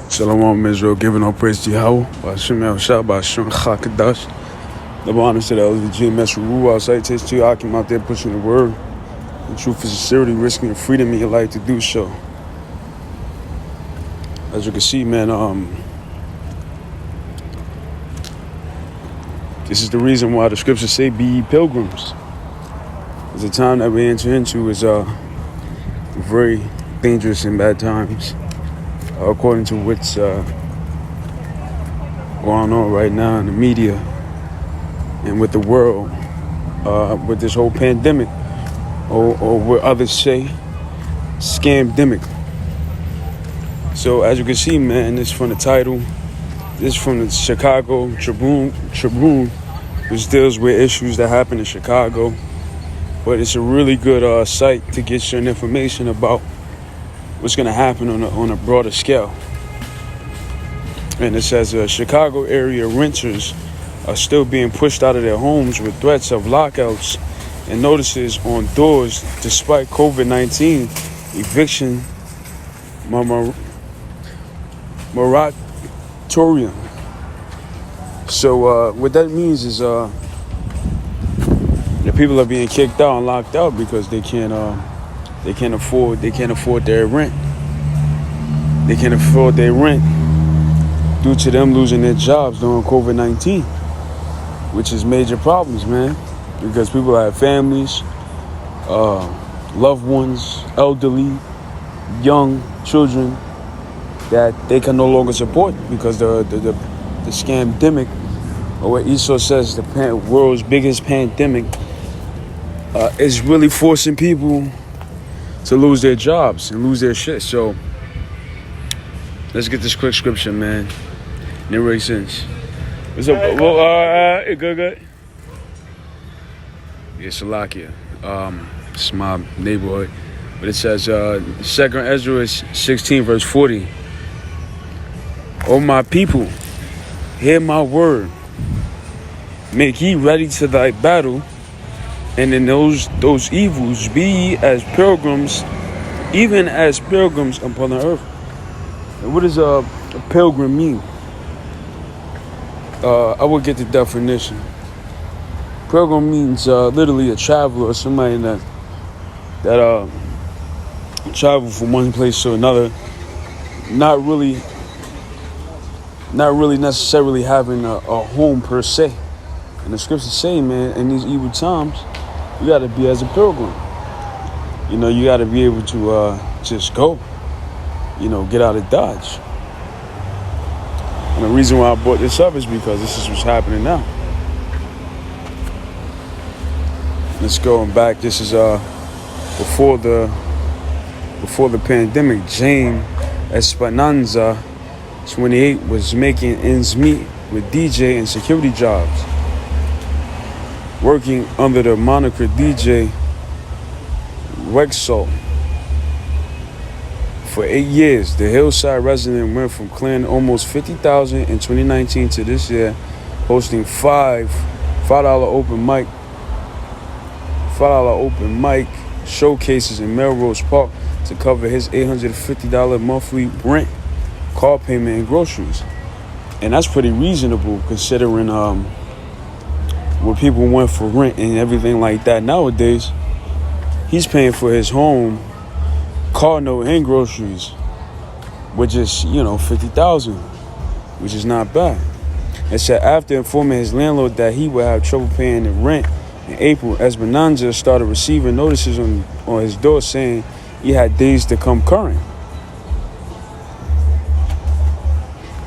Shalom Israel, giving all praise to Yahweh. Ba'ashem Yahushua, Ba'ashem Chakadash. Double honors to the elders of the GMS Ruwa. Salutations to you, Akim out there pushing the word. The truth and sincerity, risking your freedom in your life to do so. As you can see, man, this is the reason why the scriptures say, be ye pilgrims. The time that we enter into is very dangerous and bad times. According to what's going on right now in the media and with the world, with this whole pandemic, or what others say, scamdemic. So as you can see, man, this is from the title. This is from the Chicago Tribune, which deals with issues that happen in Chicago. But it's a really good site to get your information about what's going to happen on a broader scale. And it says Chicago area renters are still being pushed out of their homes with threats of lockouts and notices on doors despite COVID-19 eviction moratorium. So what that means is the people are being kicked out and locked out because they can't afford their rent. They can't afford their rent due to them losing their jobs during COVID-19, which is major problems, man, because people have families, loved ones, elderly, young children that they can no longer support because the scamdemic, or what Esau says, the world's biggest pandemic, is really forcing people to lose their jobs and lose their shit. So let's get this quick scripture, man. Evictions. What's up? Good. Yeah, Salakia. It's my neighborhood. But it says, 2nd Ezra 16, verse 40. O my people, hear my word. Make ye ready to thy battle, and in those evils be ye as pilgrims, even as pilgrims upon the earth. And what does a pilgrim mean? I will get the definition. Pilgrim means literally a traveler, or somebody that travel from one place to another, not really necessarily having a home per se. And the scriptures say, man, in these evil times, you got to be as a pilgrim. You know, you got to be able to just go, get out of Dodge. And the reason why I brought this up is because this is what's happening now. Let's go back. This is before the pandemic. Jane Esperanza, 28, was making ends meet with DJ and security jobs, working under the moniker DJ Wexel. For 8 years, the Hillside resident went from clearing almost $50,000 in 2019 to this year, hosting $5 open mic showcases in Melrose Park to cover his $850 monthly rent, car payment, and groceries. And that's pretty reasonable considering what people want for rent and everything like that nowadays. He's paying for his home, car note, and groceries, which is, $50,000, which is not bad. It said after informing his landlord that he would have trouble paying the rent in April, Esperanza started receiving notices on his door saying he had days to come current.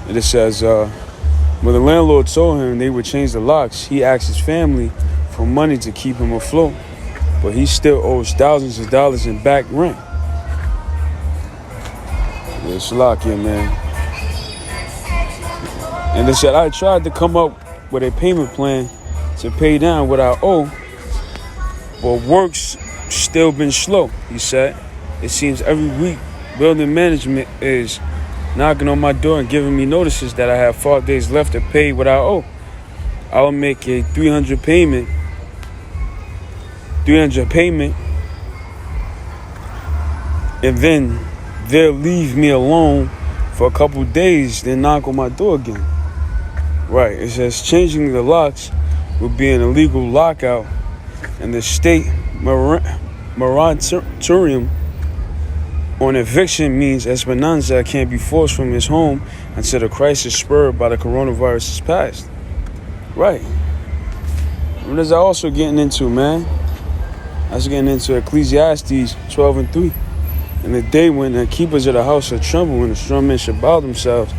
And it says, when the landlord told him they would change the locks, he asked his family for money to keep him afloat, but he still owes thousands of dollars in back rent. It's Salakia, man. And they said, I tried to come up with a payment plan to pay down what I owe, but work's still been slow, he said. It seems every week building management is knocking on my door and giving me notices that I have 4 days left to pay what I owe. I will make a $300 payment and then they'll leave me alone for a couple days, then knock on my door again. Right, it says changing the locks would be an illegal lockout, and the state moratorium on eviction means Esperanza can't be forced from his home until the crisis spurred by the coronavirus is passed. Right. What is I also getting into, man? I was getting into Ecclesiastes 12:3. In the day when the keepers of the house shall tremble, and the strong men shall bow themselves,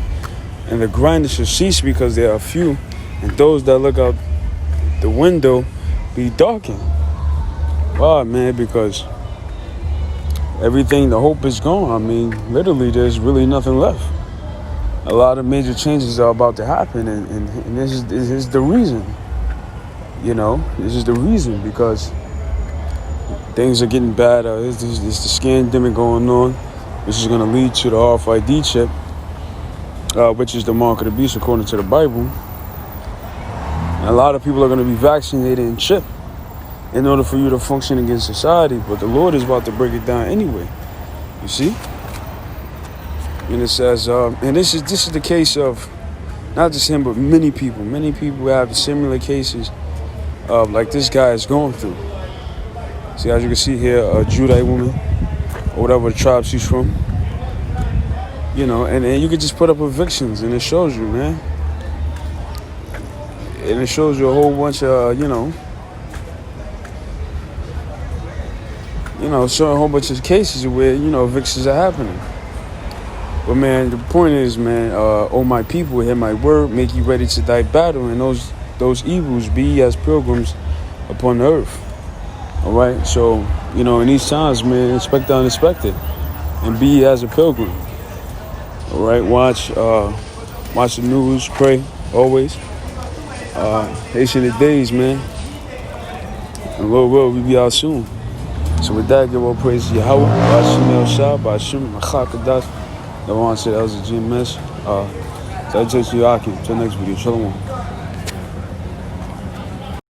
and the grinders shall cease because they are few, and those that look out the window be darkened. Wow, man, because everything, the hope is gone. I mean, literally, there's really nothing left. A lot of major changes are about to happen, and this is the reason. You know, this is the reason, because things are getting bad. There's the scandemic going on, which is going to lead to the RFID chip, which is the mark of the beast according to the Bible. And a lot of people are going to be vaccinated and chipped in order for you to function in society. But the Lord is about to break it down anyway. You see? And it says, and this is the case of not just him, but many people. Many people have similar cases of like this guy is going through. See, as you can see here, a Judite woman, or whatever tribe she's from. You know, and you could just put up evictions, and it shows you, man. And it shows you a whole bunch of, showing a whole bunch of cases where, evictions are happening. But, man, the point is, man, oh, my people, hear my word, make you ready to die battle, and those evils be ye as pilgrims upon the earth. All right? So, in these times, man, expect the unexpected, and be ye as a pilgrim. All right? Watch the news, pray, always. Ancient days, man. And Lord will, we be out soon. So with that, give all praise to Yahweh, Ba'ashim El Shah, Ba'ashim Machakadas. The one said that was a GMS. So I take you, Akim. Till next video. Shalom.